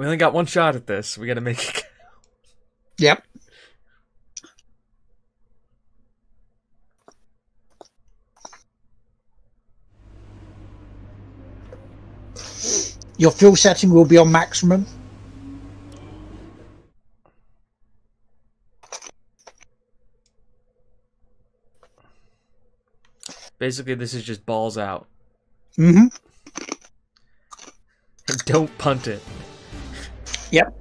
We only got one shot at this. We got to make it. Yep. Your fuel setting will be on maximum. Basically, this is just balls out. Mm-hmm. And don't punt it. Yep.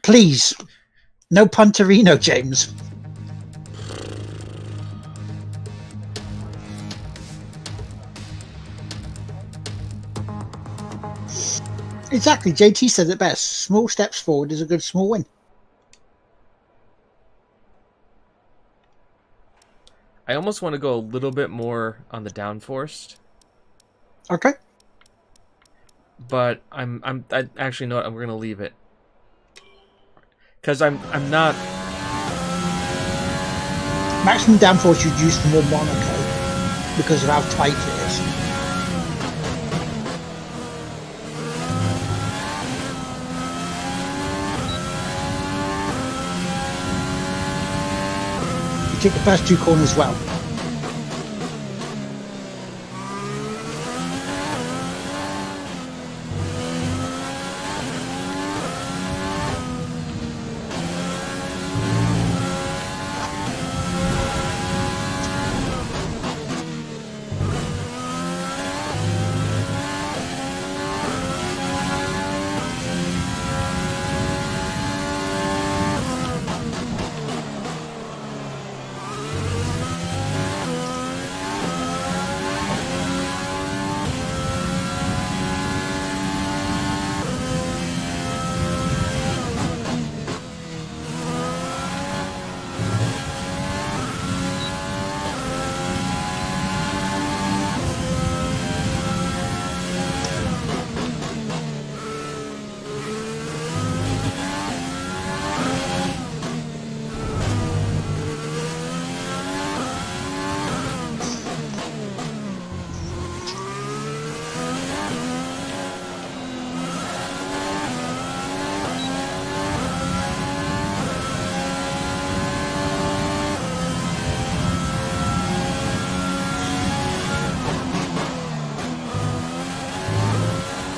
Please. No punterino, James. Exactly. JT said it best. Small steps forward is a good small win. I almost want to go a little bit more on the downforced. Okay. But I actually know what, I'm going to leave it. Cuz I'm not Maximum downforce you'd use for more Monaco because of how tight it is. You took the first two corners well.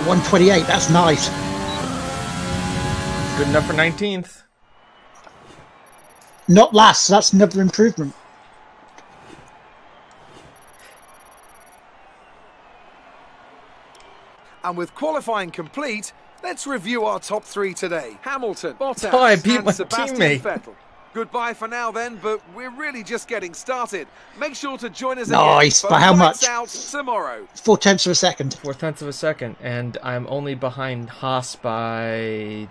.128, that's nice. good enough for 19th. Not last, so that's another improvement. And with qualifying complete, let's review our top three today. Hamilton, Bottas, Oh, I beat my and Sebastian teammate. Vettel. Goodbye for now then, but we're really just getting started. Make sure to join us Nice, again. by how much? Out tomorrow. 0.4 of a second. 0.4 of a second, and I'm only behind Haas by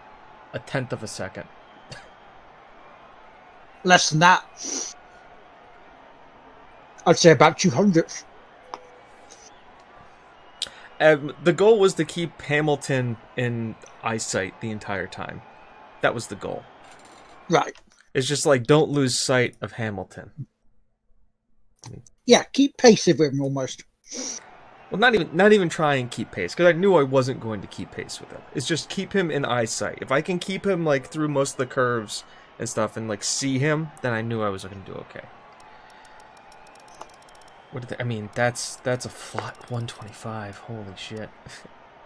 1/10 of a second. Less than that. I'd say about 200th. The goal was to keep Hamilton in eyesight the entire time. That was the goal. Right. It's just like, don't lose sight of Hamilton. Yeah, keep pace with him almost. Well, not even try and keep pace, because I knew I wasn't going to keep pace with him. It's just keep him in eyesight. If I can keep him like through most of the curves and stuff and like see him, then I knew I was going to do okay. What did I mean, that's a flat 125. Holy shit.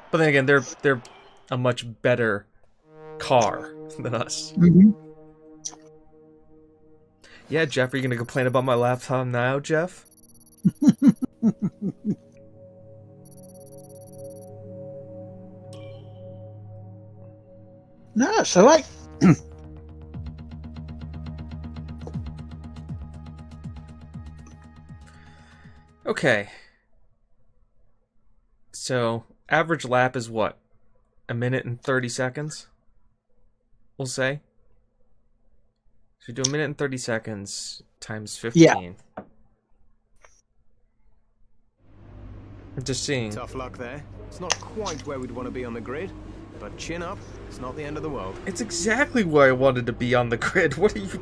But then again, they're a much better car than us. Mm-hmm. Yeah, Jeff, are you going to complain about my lap time now, Jeff? No, it's all right. Okay. So, average lap is what? 1 minute and 30 seconds? We'll say. So we do 1 minute and 30 seconds times 15. Yeah. I'm just seeing. Tough luck there. It's not quite where we'd want to be on the grid, but chin up, it's not the end of the world. It's exactly where I wanted to be on the grid. What are you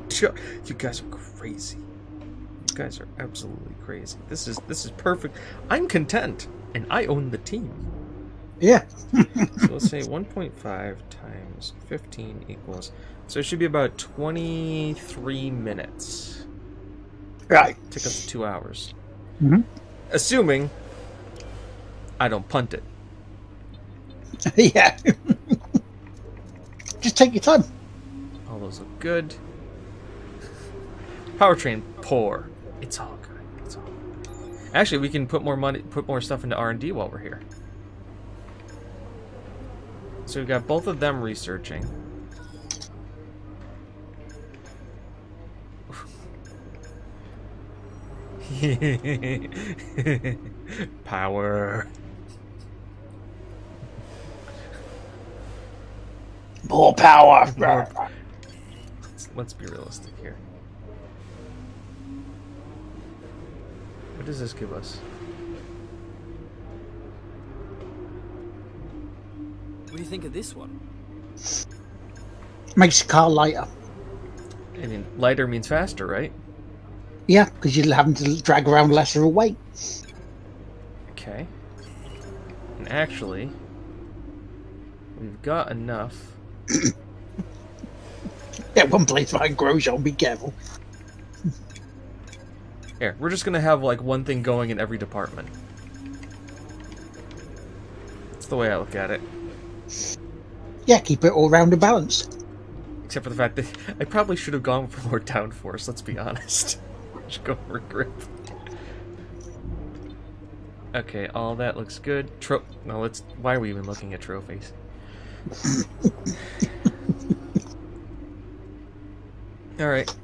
You guys are crazy. You guys are absolutely crazy. This is perfect. I'm content, and I own the team. Yeah. So let's say 1.5 times 15 equals... So it should be about 23 minutes. Right. Took us 2 hours. Mm-hmm. Assuming I don't punt it. Yeah. Just take your time. All those look good. Powertrain, poor. It's all good. It's all good. Actually, we can put more money, put more stuff into R&D while we're here. So we've got both of them researching. Power. More power. Let's be realistic here. What does this give us? What do you think of this one? Makes the car lighter. I mean, lighter means faster, right? Yeah, because you're having to drag around less of a weight. Okay. And actually, we've got enough. Yeah, one place behind Grosjean, be careful. Here, we're just gonna have like one thing going in every department. That's the way I look at it. Yeah, keep it all round and balanced. Except for the fact that I probably should have gone for more downforce, let's be honest. Just go for grip. Okay, all that looks good. No, let's... Why are we even looking at trophies? Alright.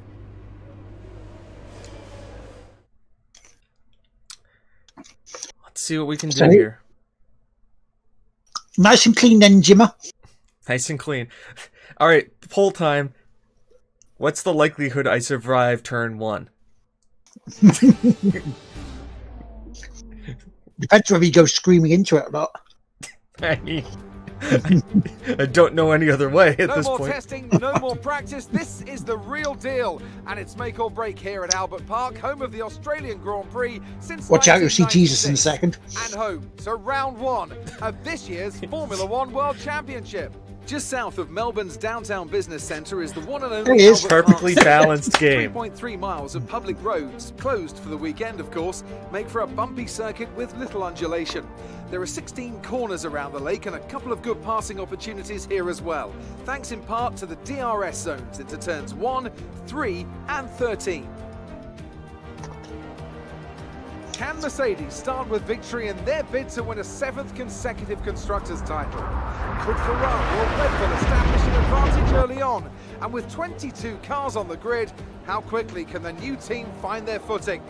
Let's see what we can do here. Nice and clean then, Jimmer. Nice and clean. Alright, poll time. What's the likelihood I survive turn 1? Depends whether you go screaming into it or not. I mean, I don't know any other way at this point. No more testing, no more practice. This is the real deal. And it's make or break here at Albert Park, home of the Australian Grand Prix since Watch out, you'll see Jesus in a second. And home to round 1 of this year's Formula One World Championship. Just south of Melbourne's downtown business centre is the one and only It is perfectly balanced game. 3.3 miles of public roads, closed for the weekend of course, make for a bumpy circuit with little undulation. There are 16 corners around the lake and a couple of good passing opportunities here as well, thanks in part to the DRS zones into turns 1, 3 and 13. Can Mercedes start with victory in their bid to win a 7th consecutive Constructors' title? Could Ferrari or Red Bull establish an advantage early on? And with 22 cars on the grid, how quickly can the new team find their footing?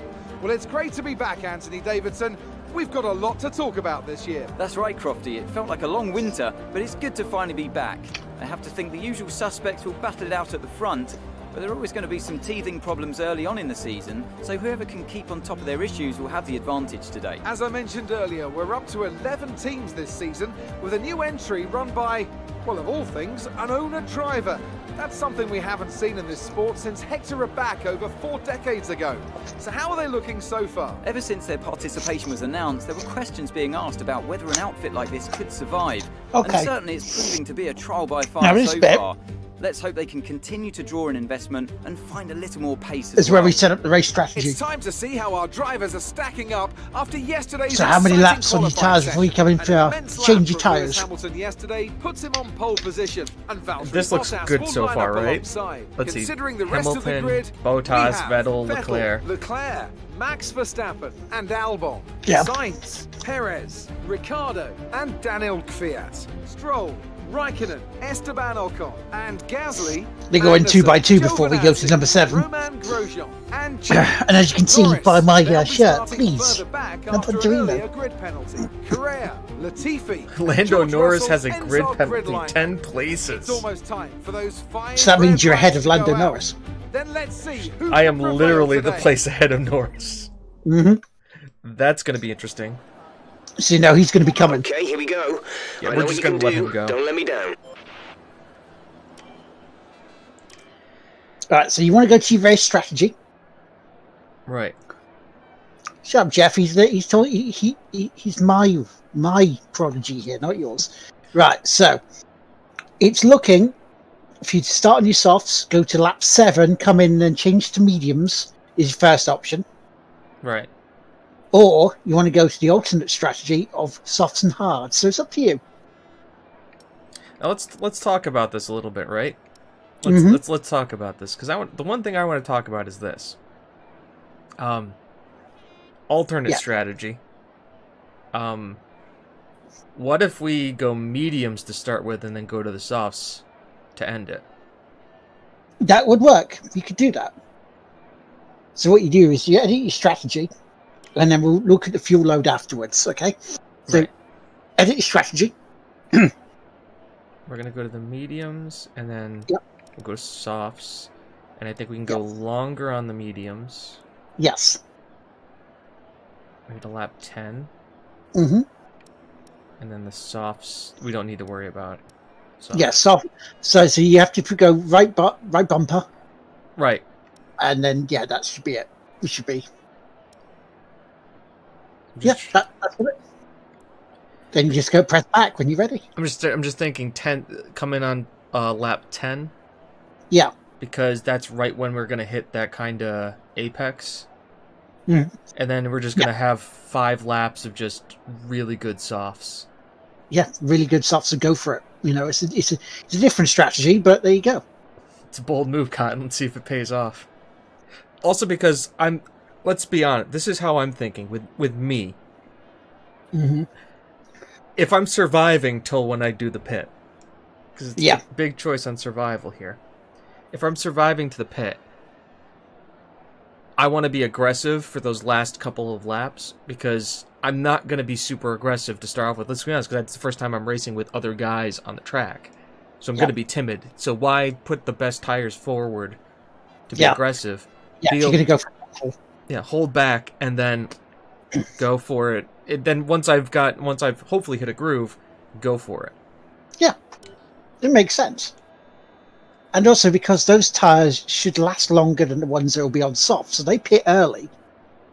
Well, it's great to be back, Anthony Davidson. We've got a lot to talk about this year. That's right, Crofty. It felt like a long winter, but it's good to finally be back. I have to think the usual suspects will battle it out at the front, but there are always going to be some teething problems early on in the season, so whoever can keep on top of their issues will have the advantage today. As I mentioned earlier, we're up to 11 teams this season, with a new entry run by, well, of all things, an owner-driver. That's something we haven't seen in this sport since Hector Raback over 4 decades ago. So how are they looking so far? Ever since their participation was announced, there were questions being asked about whether an outfit like this could survive. Okay. And certainly it's proving to be a trial by fire so far. Let's hope they can continue to draw in investment and find a little more pace as This is well. where we set up the race strategy. It's time to see how our drivers are stacking up after yesterday's So how many exciting laps on your qualifying tyres before you come in session. for An immense lap change your from Lewis tyres? Hamilton yesterday puts him on pole position, and Valtteri This looks Bottas good will so line far, up right? alongside. Let's see. Considering the rest of the Hamilton, grid, Bottas, we have Vettel, Leclerc. Max Verstappen and Albon, Yeah. Sainz, Perez, Ricciardo and Daniel Kvyat, Stroll, Raikkonen, Esteban Ocon and Gasly. They go in 2 by 2 before we go to Giovinazzi, number 7. Romain Grosjean and And as you can see Norris, by my they'll be shirt, starting please, further back don't after put an Torino. earlier grid penalty. Correa, Latifi, Lando George Norris Russell has a ends grid our penalty, line. 10 It's places. almost time for those 5 So that means red you're ahead flags of to Lando go out. Norris. Then let's see who I can am prevail literally the today. place ahead of Norris. Mm-hmm. That's going to be interesting. So you know he's going to be coming. Okay, here we go. Yeah, I we're know just what you gonna can let do. him go. Don't let me down. Alright, so you want to go to your race strategy. Right. Shut up, Jeff. He's my prodigy here, not yours. Right, so it's looking. If you start on your softs, go to lap 7, come in and change to mediums is your first option. Right. Or you want to go to the alternate strategy of softs and hards. So it's up to you. Now let's talk about this a little bit, right? Let's talk about this because the one thing I want to talk about is this. Alternate strategy. What if we go mediums to start with and then go to the softs to end it? That would work. You could do that. So what you do is you edit your strategy, and then we'll look at the fuel load afterwards, okay? So edit your strategy. We're going to go to the mediums, and then we'll go to softs. And I think we can go longer on the mediums. Yes. Maybe to lap 10. Mm-hmm. And then the softs, we don't need to worry about. Yeah, so you have to go right bumper. Right. And then, that should be it. It should be. That's it. Then you just go press back when you're ready. I'm just thinking 10 coming on lap 10. Yeah. Because that's right when we're gonna hit that kind of apex. Mm. And then we're just gonna have 5 laps of just really good softs. Yeah, really good softs, and go for it. You know, it's a different strategy, but there you go. It's a bold move, Cotton. Let's see if it pays off. Also, because let's be honest, this is how I'm thinking with me. Mm-hmm. If I'm surviving till when I do the pit, because it's a big choice on survival here. If I'm surviving to the pit, I want to be aggressive for those last couple of laps, because I'm not going to be super aggressive to start off with. Let's be honest, because that's the first time I'm racing with other guys on the track. So I'm going to be timid. So why put the best tires forward to be aggressive? Yeah, you're going to go for it. Yeah, hold back and then go for it. Then once I've hopefully hit a groove, go for it. Yeah, it makes sense. And also because those tires should last longer than the ones that will be on soft, so they pit early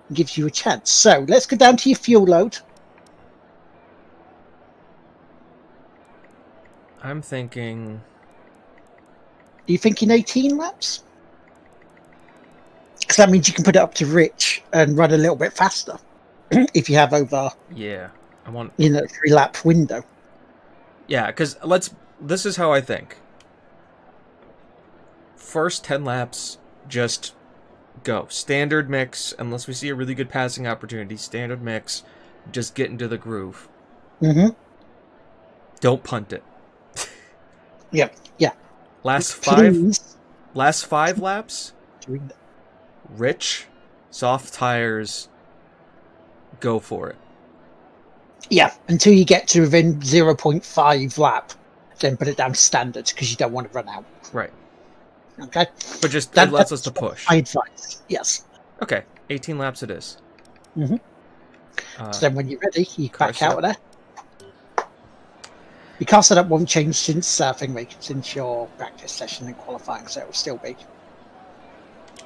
and gives you a chance. So let's go down to your fuel load. I'm thinking. Are you thinking 18 laps? Because that means you can put it up to rich and run a little bit faster if you have over. Yeah, I want 3-lap window. Yeah, because this is how I think. First 10 laps, just go. Standard mix, unless we see a really good passing opportunity. Standard mix, just get into the groove. Mm-hmm. Don't punt it. Yep. Yeah. Last 5 laps, rich, soft tires, go for it. Yeah, until you get to within 0.5 lap, then put it down standard because you don't want to run out. Right. Okay. But just it lets us to push. My advice. Yes. Okay. 18 laps it is. Mm-hmm. So then when you're ready, you back out of there. Your car setup won't change since your practice session and qualifying, so it will still be.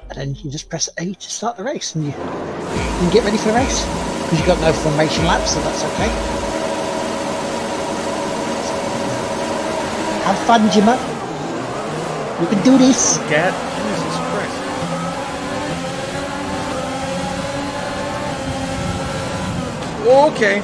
And then you just press A to start the race, and you can get ready for the race. Because you've got no formation laps, so that's okay. Have fun, Jimmer. You can do this. Get Jesus Christ. Okay.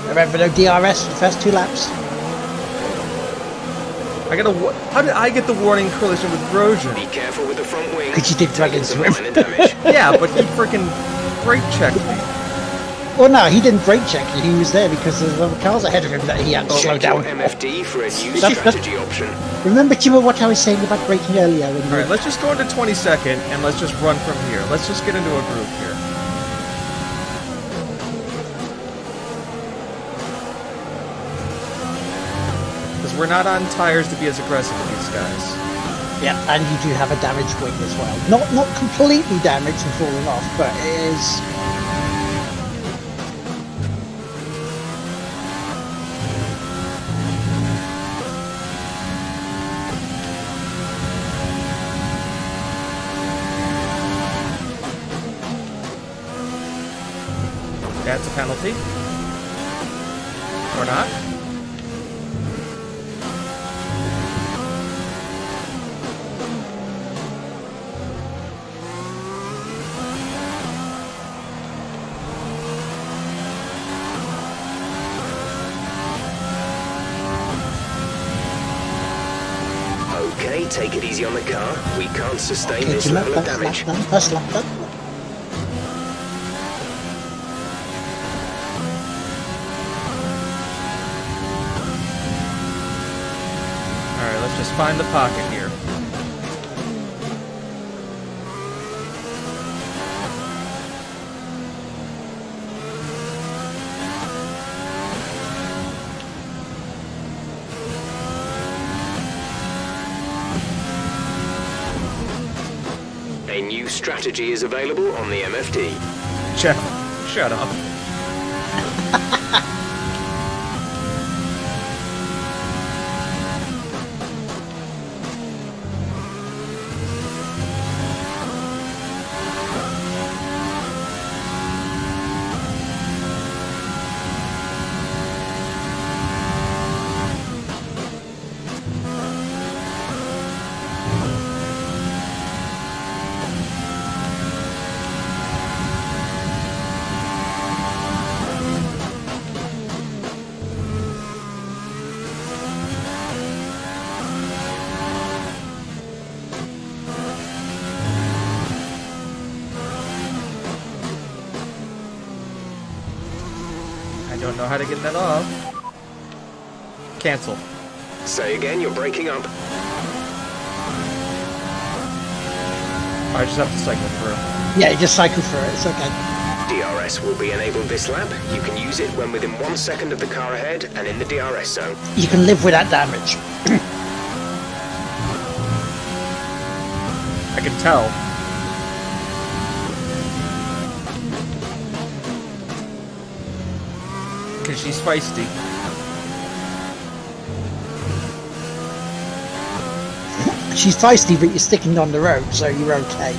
Remember, no DRS for the first 2 laps. How did I get the warning collision with Grosjean? Be careful with the front wing. Because you did drag into him. Yeah, but he freaking brake checked me. Well, no, he didn't brake check you. He was there because there were cars ahead of him that he had to slow down. MFD for a new strategy option. Remember, Jimmy, what I was saying about braking earlier? Alright, let's just go into 22nd and let's just run from here. Let's just get into a groove here. Because we're not on tires to be as aggressive with these guys. Yeah, and you do have a damaged wing as well. Not completely damaged and falling off, but it is. That's a penalty. Or not. Okay, take it easy on the car. We can't sustain Okay, this do level of that's damage. lap done. That's lap done. Alright, let's just find the pocket here. A new strategy is available on the MFD. Shut up. I don't know how to get that off. Cancel. Say again, you're breaking up. I just have to cycle through. Yeah, you just cycle through it. It's okay. DRS will be enabled this lap. You can use it when within 1 second of the car ahead and in the DRS zone. You can live with that damage. I can tell. Because she's feisty. She's feisty, but you're sticking on the road, so you're okay.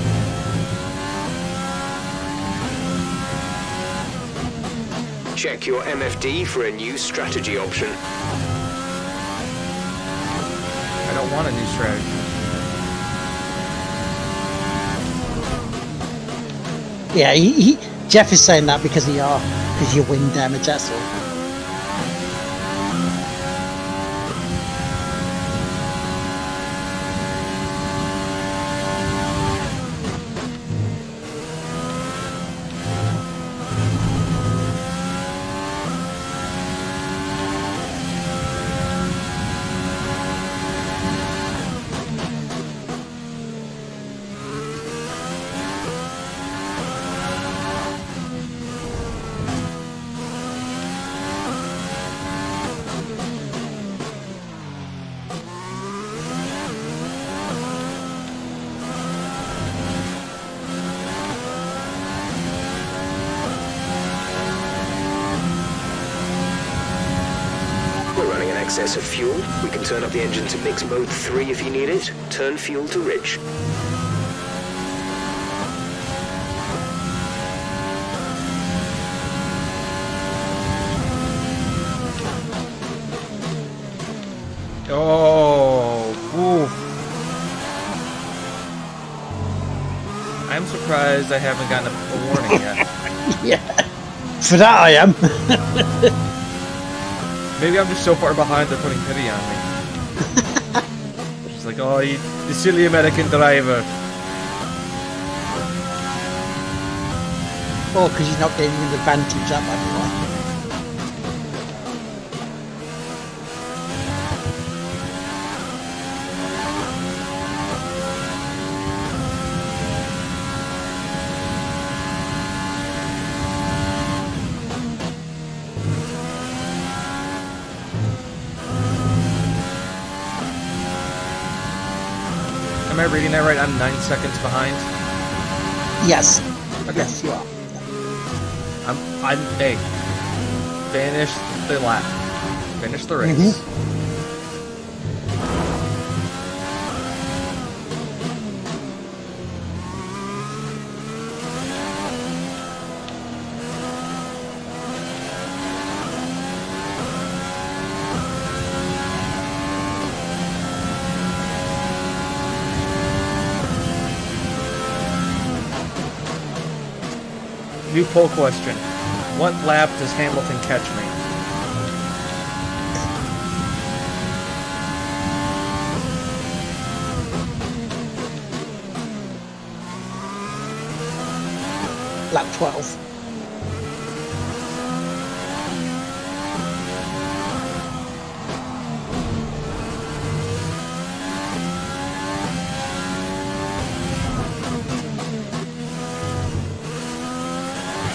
Check your MFD for a new strategy option. I don't want a new strategy. Yeah, Jeff is saying that because your wing damage, that's all. Excess of fuel. We can turn up the engine to mix mode 3 if you need it. Turn fuel to rich. Oh, oof. I'm surprised I haven't gotten a warning yet. Yeah, for that I am. Maybe I'm just so far behind they're putting pity on me. She's like, oh, you, the silly American driver. Oh, because you're not gaining an advantage that might be why. Am I reading that right? I'm 9 seconds behind. Yes. Okay. Yes, you are. Hey, finish the lap. Finish the race. New poll question. What lap does Hamilton catch me? Lap 12.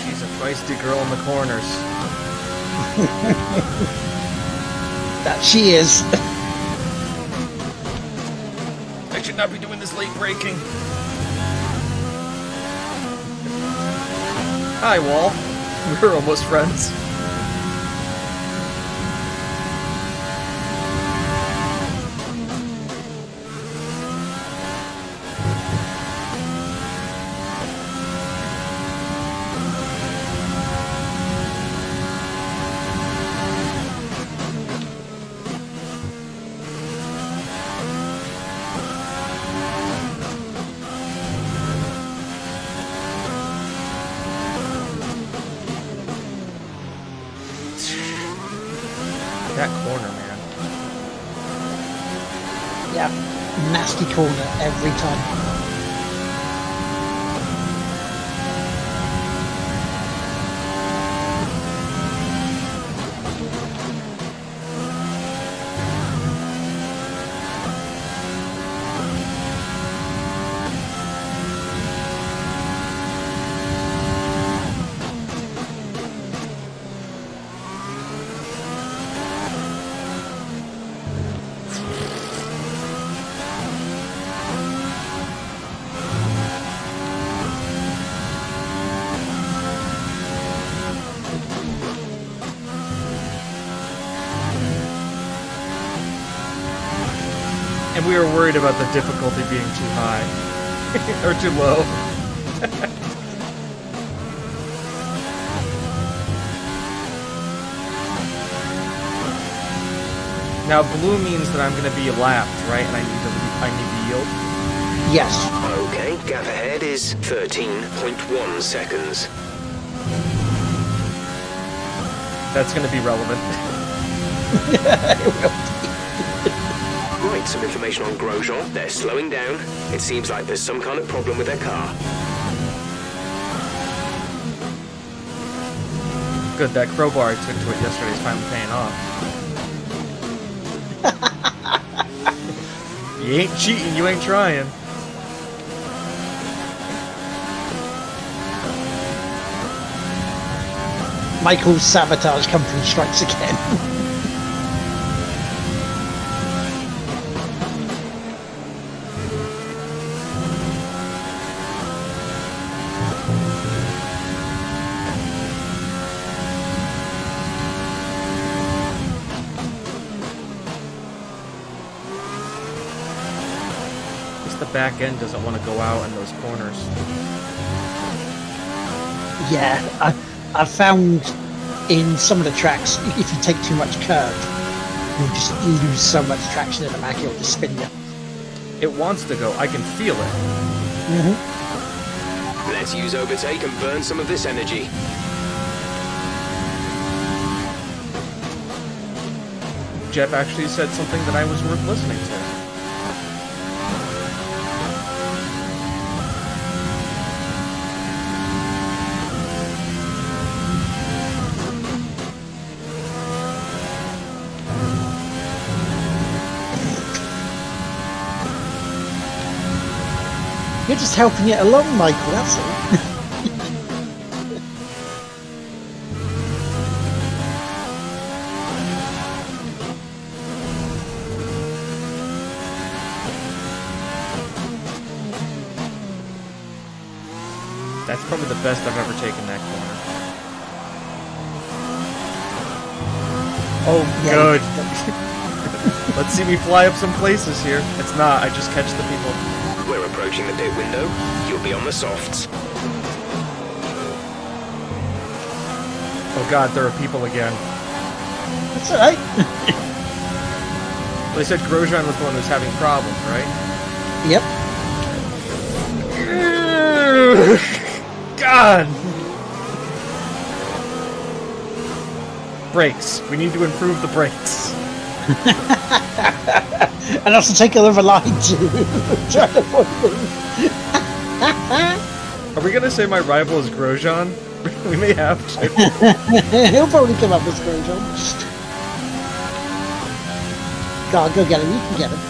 She's a feisty girl in the corners. That she is. I should not be doing this late braking. Hi, Wall. We're almost friends. That corner, man. Yeah. Nasty corner every time. And we were worried about the difficulty being too high. Or too low. Now blue means that I'm gonna be lapped, right? And I need to yield. Yes. Okay, gap ahead is 13.1 seconds. That's gonna be relevant. It will. Right, some information on Grosjean. They're slowing down. It seems like there's some kind of problem with their car. Good, that crowbar I took to it yesterday is finally paying off. You ain't cheating, you ain't trying. Michael's sabotage company strikes again. The back end doesn't want to go out in those corners. Yeah, I found in some of the tracks, if you take too much curve, you'll just lose so much traction in the back, it'll just spin you. It wants to go. I can feel it. Let's use overtake and burn some of this energy. Jeff actually said something that I was worth listening to. You're just helping it along, Michael, that's all. Probably the best I've ever taken that corner. Oh, good. Let's see me fly up some places here. It's not, I just catch the people. We're approaching the pit window. You'll be on the softs. Oh god, there are people again. That's alright. They said Grosjean was the one who was having problems, right? Yep. God! Brakes. We need to improve the brakes. And also take another line too. Try to avoid them. Are we gonna say my rival is Grosjean? We may have to. He'll probably come up with Grosjean. Go on, go get him. You can get him.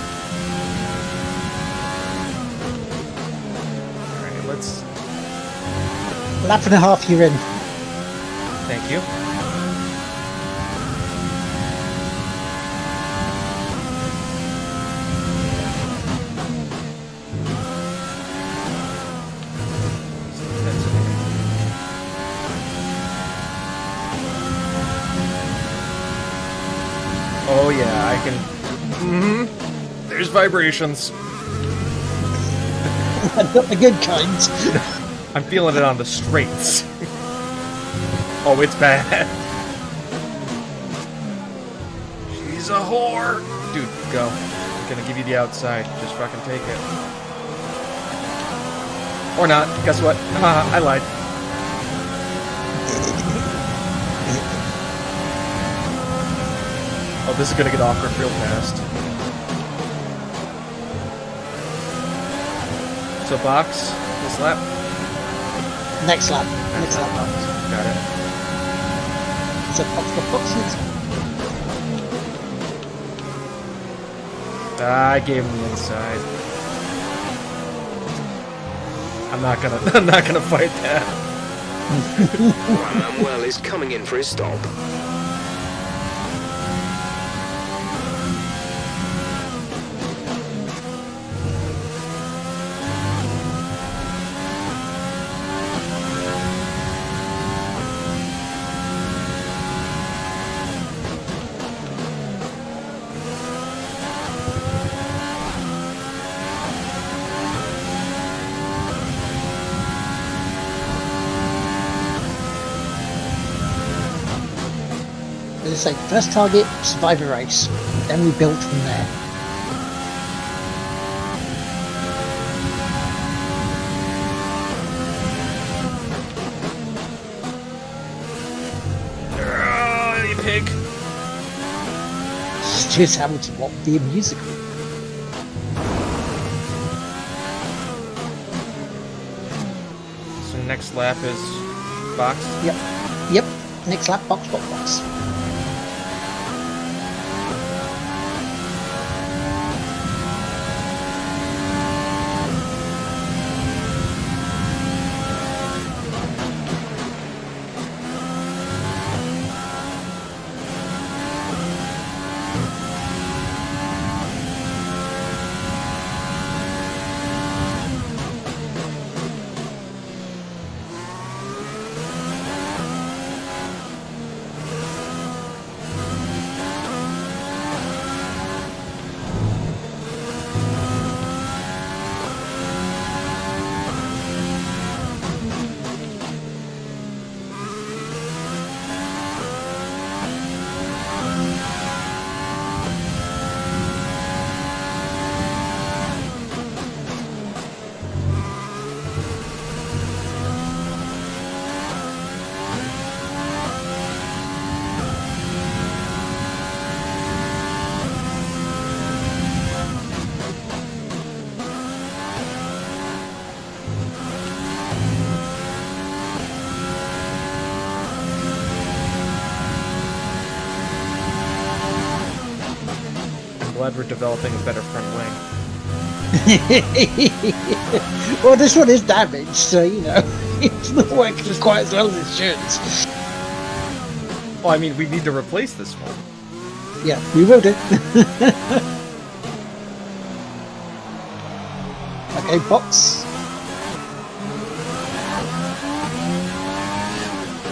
Alright, let's... Lap and a half, you're in. Thank you. Oh yeah, I can... There's vibrations. Not the good kind. I'm feeling it on the straights. Oh, it's bad. She's a whore. Dude, go. I'm gonna give you the outside. Just fucking take it. Or not. Guess what? I lied. Oh, this is gonna get awkward real fast. So box, this lap. Next lap. Next lap. Box. Got it. So boxes. I gave him the inside. I'm not gonna fight that. Manuel is coming in for his stop. It's like first target, survive a race. Then we build from there. You pig. Stuart Hamilton, what would be a musical? So next lap is box. Yep. Yep. Next lap, box, box, box. Glad we're developing a better front wing. Well, this one is damaged, so you know it's not working quite as well as it should. Well, I mean, we need to replace this one. Yeah, we will do. Okay, box.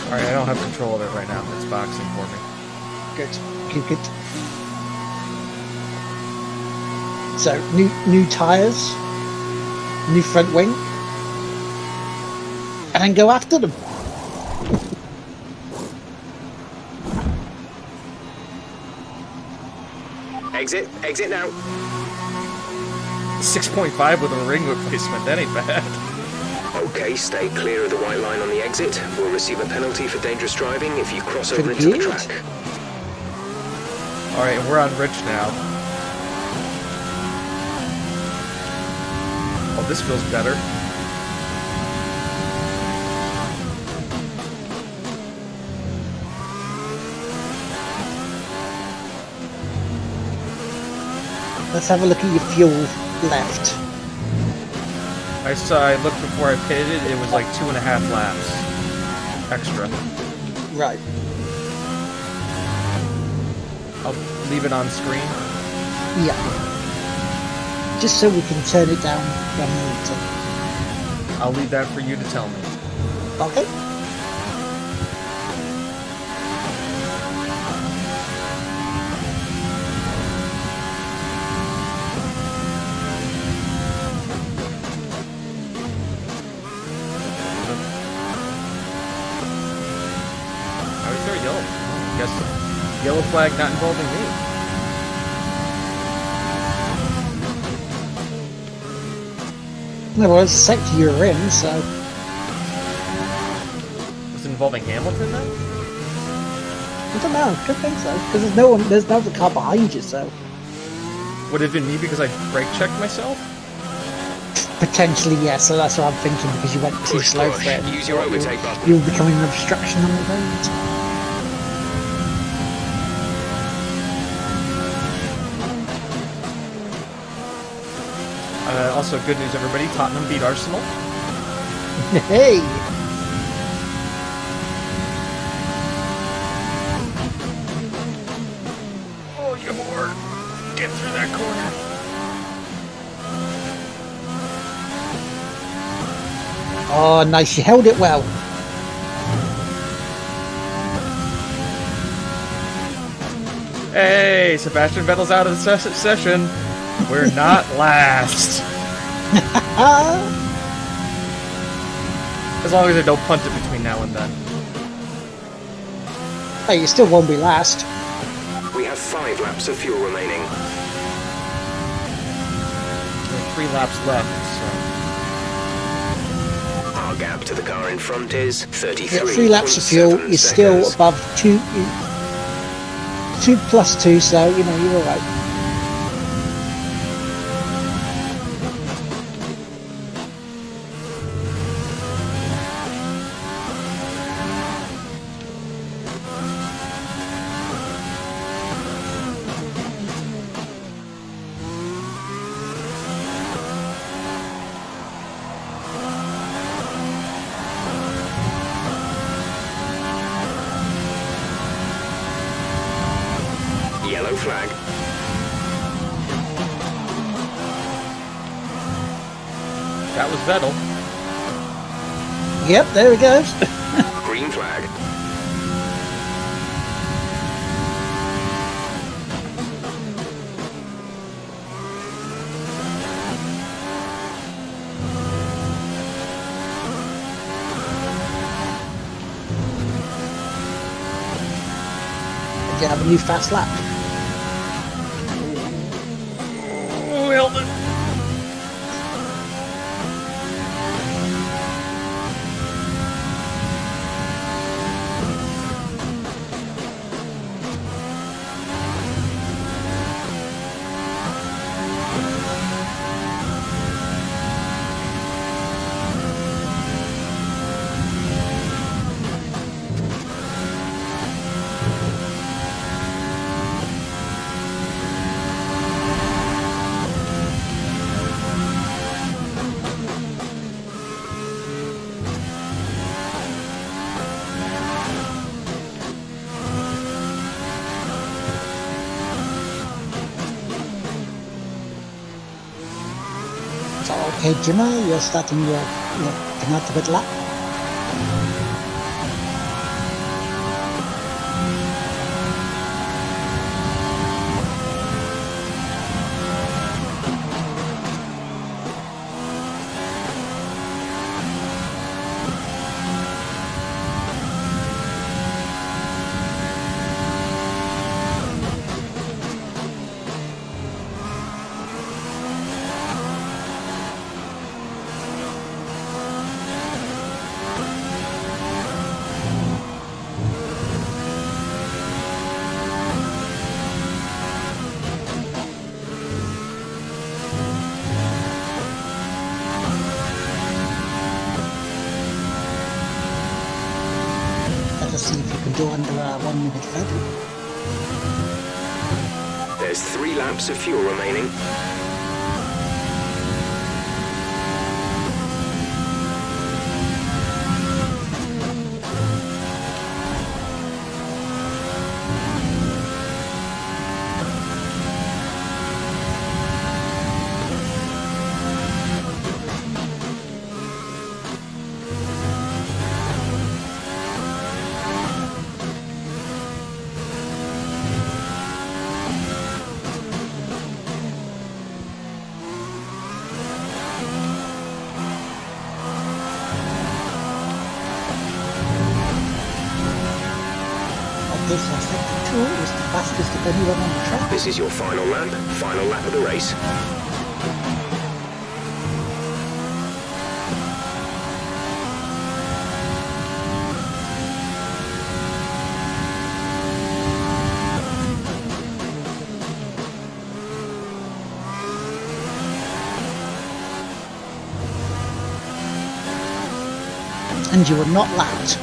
Alright, I don't have control of it right now. It's boxing for me. Good. Good, good. So, new tyres, new front wing, and then go after them. Exit now. 6.5 with a ring replacement. That ain't bad. Okay, stay clear of the white line on the exit. We'll receive a penalty for dangerous driving if you cross over Pretty into the good. track. Alright, we're on Rich now. Oh, this feels better. Let's have a look at your fuel left. I looked before I pitted, it was like 2.5 laps extra. Right. I'll leave it on screen. Yeah. Just so we can turn it down when we need to. I'll leave that for you to tell me. Okay. How is there a yellow? I guess yellow flag not involving me. No, well, it's the sector you're in, so... Was it involving Hamilton then? I don't know, could think so. Because there's no other car behind you, so... Would it have been me because I brake checked myself? Potentially, yes, so that's what I'm thinking, because you went too Push, slow push. for it. Use your overtake button. You're becoming an obstruction on the road. Also, good news, everybody. Tottenham beat Arsenal. Hey! Oh, you whore! Get through that corner. Oh, nice, you held it well. Hey, Sebastian Vettel's out of the session. We're not last. As long as I don't punt it between now and then. Hey, you still won't be last. We have 5 laps of fuel remaining. There are 3 laps left, so... Our gap to the car in front is 33. Yeah, 3 laps of fuel, you're still above 2 plus 2, so, you know, you're alright. Yellow flag. That was Vettel. Yep, there it goes. Green flag. You have a new fast lap. Well done. So, okay, Jimmy, you're starting your penultimate lap. 1 minute Vettel. There's 3 laps of fuel remaining. This second tour was the fastest of anyone on the track. This is your final lap of the race. And you were not lapped.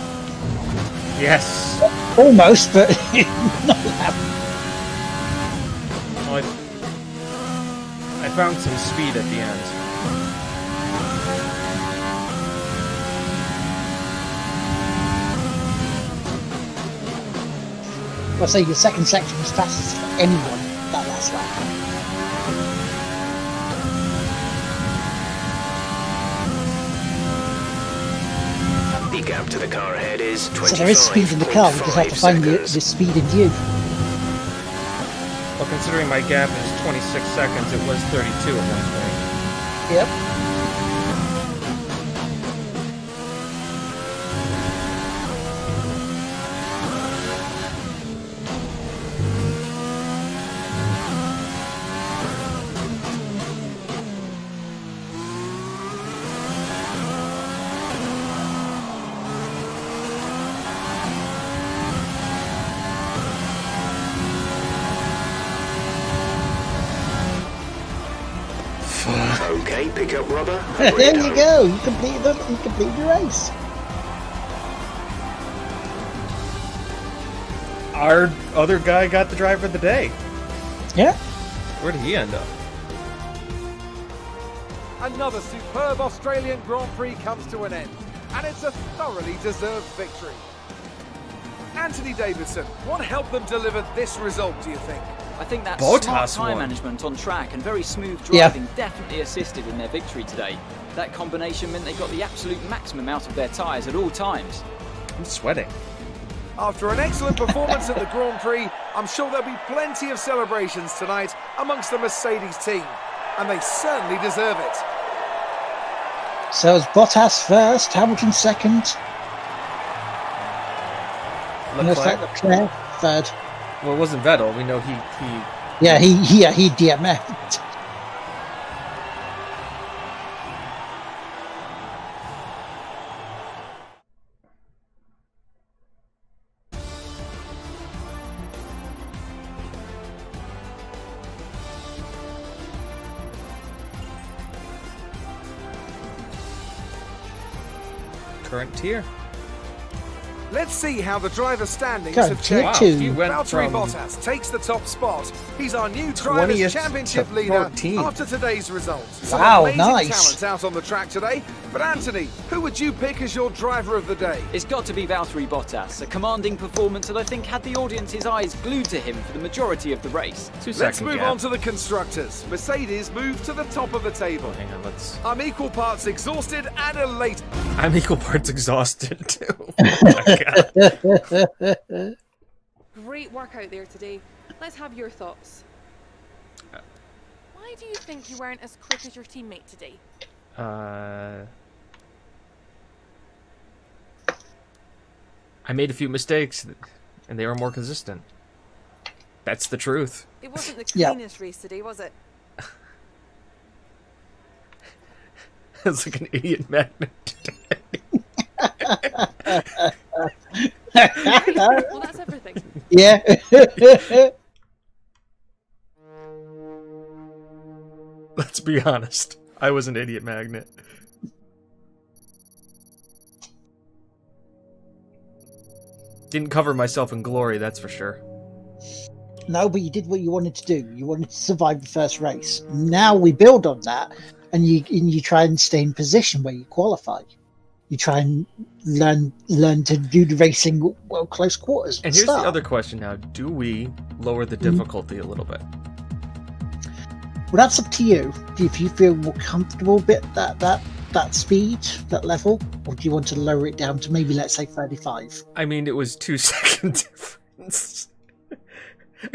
Yes. Almost, but not lapped. Well, I found some speed at the end. I'll say your second section was fastest for anyone that last lap. The gap to the car ahead is 25.5 So there is speed in the car, we just have to find the speed in you. Well, considering my gap is 26 seconds, it was 32 at one point. Yep. Okay, pick up rubber. There you go. You completed the race. Our other guy got the driver of the day. Yeah. Where did he end up? Another superb Australian Grand Prix comes to an end, and it's a thoroughly deserved victory. Anthony Davidson, what helped them deliver this result, do you think? I think that Bottas smart tyre won. management on track and very smooth driving definitely assisted in their victory today. That combination meant they got the absolute maximum out of their tyres at all times. I'm sweating. After an excellent performance at the Grand Prix, I'm sure there'll be plenty of celebrations tonight amongst the Mercedes team, and they certainly deserve it. So it's Bottas first, Hamilton second, Leclerc third. Well, it wasn't Vettel. We know he He DMF'd. current tier. Let's see how the driver standings Go, have tier changed. two. He went Valtteri from Bottas takes the top spot. He's our new 20th Drivers' Championship to leader 14th. after today's results. Some Wow, amazing nice. talent out on the track today. But Anthony, who would you pick as your driver of the day? It's got to be Valtteri Bottas, a commanding performance that I think had the audience's eyes glued to him for the majority of the race. Let's move on to the constructors. Mercedes move to the top of the table. Hang on, let's. I'm equal parts exhausted and elated. I'm equal parts exhausted too. Oh my God. Great work out there today. Let's have your thoughts. Why do you think you weren't as quick as your teammate today? I made a few mistakes, and they were more consistent. That's the truth. It wasn't the Yeah. cleanest race today, was it? It's like an idiot magnet today. Well, that's everything. Yeah. Let's be honest. I was an idiot magnet. Didn't cover myself in glory, that's for sure. No, but you did what you wanted to do. You wanted to survive the first race. Now we build on that, and you try and stay in position where you qualify. You try and learn to do the racing well close quarters. And here's the other question now: do we lower the difficulty a little bit? Well, that's up to you. If you feel more comfortable with that speed, that level, or do you want to lower it down to maybe, let's say, 35? I mean, it was 2-second difference.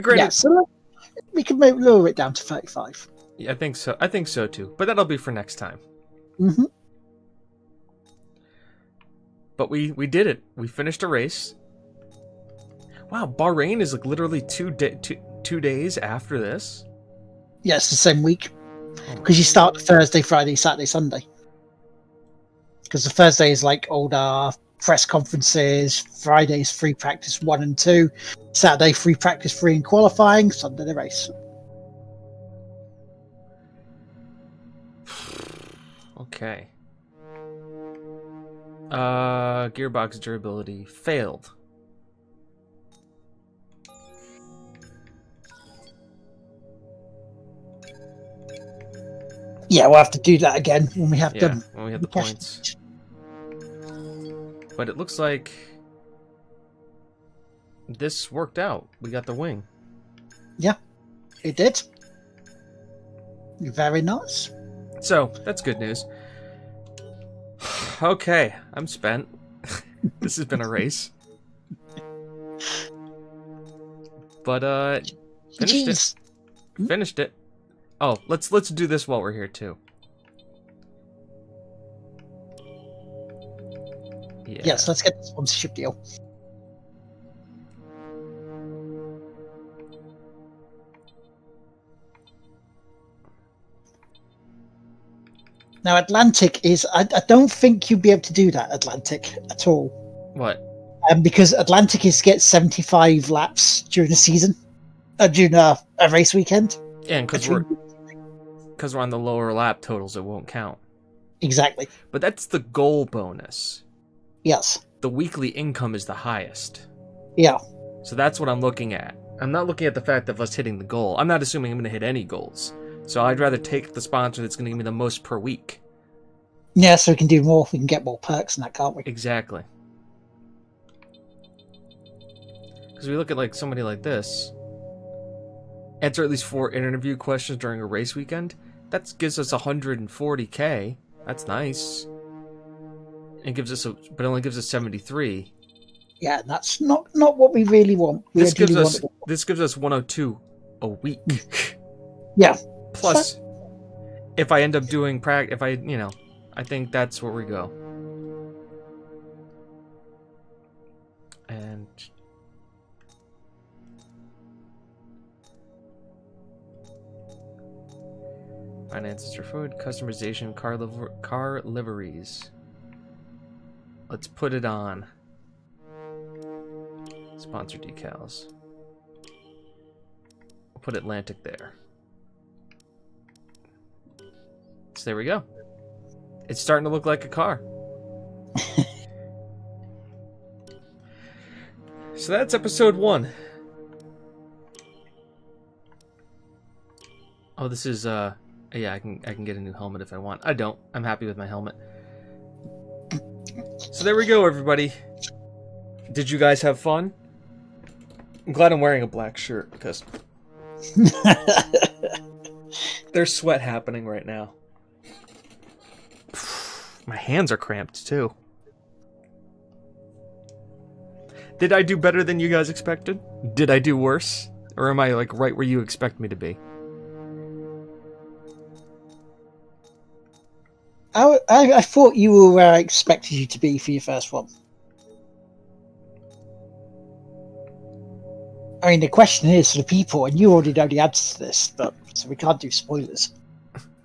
Granted, Yeah, so we could maybe lower it down to 35. Yeah, I think so. I think so too. But that'll be for next time. Mm-hmm. But we did it. We finished a race. Wow, Bahrain is like literally two days after this. Yeah, it's the same week. Because you start Thursday, Friday, Saturday, Sunday. Because the Thursday is like older press conferences, Friday's free practice 1 and 2, Saturday free practice 3 and qualifying, Sunday the race. Okay. Gearbox durability failed. Yeah, we'll have to do that again when we have them. When we have the points. But it looks like this worked out. We got the wing. Yeah, it did. Very nice. So, that's good news. Okay, I'm spent. This has been a race. But, finished it. Finished it. Oh, let's do this while we're here, too. Yeah. Yes, let's get the sponsorship deal. Now, Atlantic is... I don't think you'll be able to do that, Atlantic, at all. What? Because Atlantic gets 75 laps during the season. During a race weekend. Yeah, and because we're on the lower lap totals, it won't count. Exactly. But that's the goal bonus. Yes. The weekly income is the highest. Yeah. So that's what I'm looking at. I'm not looking at the fact of us hitting the goal. I'm not assuming I'm going to hit any goals. So I'd rather take the sponsor that's going to give me the most per week. Yeah, so we can do more. We can get more perks and that, can't we? Exactly. Because we look at like somebody like this. Answer at least 4 interview questions during a race weekend. That gives us 140k. That's nice. It gives us but it only gives us 73. Yeah, that's not what we really want. This gives us 102 a week. Yeah. Plus, if I end up doing I think that's where we go. And finances for food, customization, car liveries. Let's put it on. Sponsor decals. We'll put Atlantic there. So there we go. It's starting to look like a car. So that's episode 1. Oh, this is yeah, I can get a new helmet if I want. I don't. I'm happy with my helmet. So there we go, everybody. Did you guys have fun? I'm glad I'm wearing a black shirt because there's sweat happening right now. My hands are cramped too. Did I do better than you guys expected? Did I do worse? Or am I like right where you expect me to be? I thought you were where I expected you to be for your first one. I mean, the question is for the people, and you already know the answer to this, but so we can't do spoilers,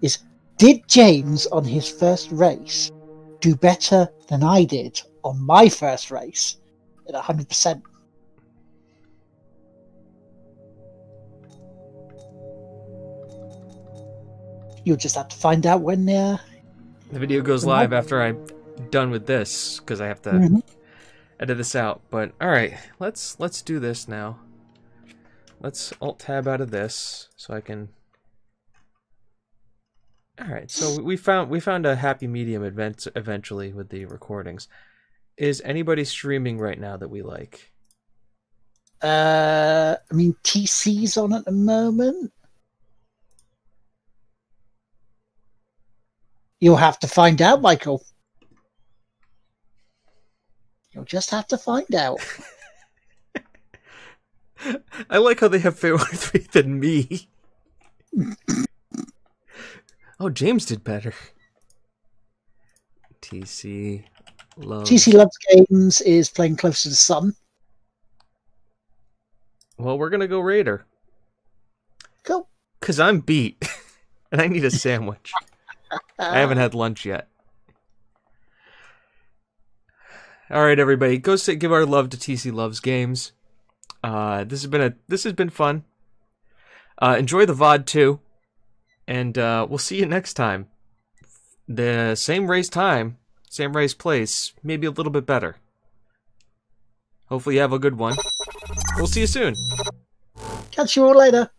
is did James on his first race do better than I did on my first race at 100%? You'll just have to find out when the video goes live after I'm done with this, because I have to edit this out. But all right, let's do this now. Let's Alt Tab out of this so I can. All right, so we found a happy medium eventually with the recordings. Is anybody streaming right now that we like? I mean, TC's on at the moment. You'll have to find out, Michael. You'll just have to find out. I like how they have fairer 3 than me. Oh, James did better. TC Loves Games is playing Close to the Sun. Well, we're gonna go Raider. Cool. Cause I'm beat, and I need a sandwich. I haven't had lunch yet. All right, everybody, give our love to TC Loves Games. This has been fun. Enjoy the VOD too, and we'll see you next time. The same race time, same race place, maybe a little bit better. Hopefully you have a good one. We'll see you soon. Catch you all later.